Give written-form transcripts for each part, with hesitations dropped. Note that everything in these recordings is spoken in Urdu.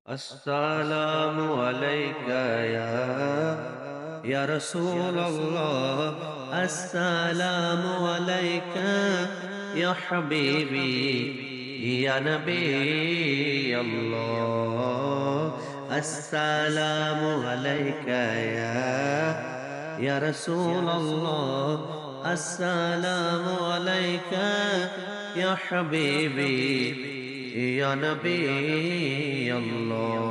السلام علیکہ یا رسول اللہ، السلام علیکہ یا حبیبی یا نبی اللہ، السلام علیکہ یا رسول اللہ، السلام علیکہ یا حبیبی یا نبی اللہ۔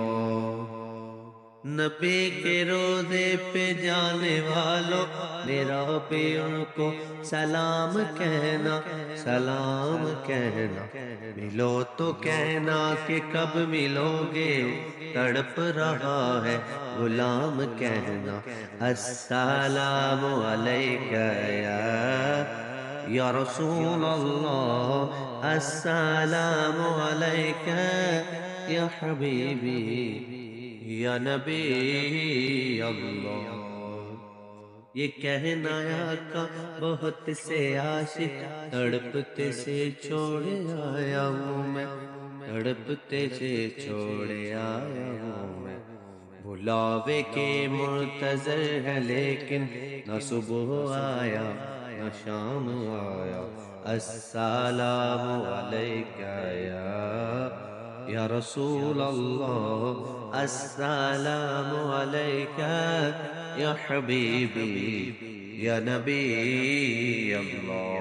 نبی کے روزے پہ جانے والوں، میرا بھی ان کو سلام کہنا، سلام کہنا۔ ملو تو کہنا کہ کب ملو گے، تڑپ رہا ہے غلام کہنا۔ السلام علیکہ یا رسول اللہ، السلام علیکہ یا حبیبی یا نبی اللہ۔ یہ کہنا آقا بہت سے عاشق تڑپتے سے چھوڑے آیا ہوں میں، تڑپتے سے چھوڑے آیا ہوں میں۔ بلاوے کے منتظر ہے لیکن نہ صبح آیا نہ شام آیا۔ السلام علیکہ یا رسول اللہ، السلام علیکہ یا حبیبی یا نبی اللہ۔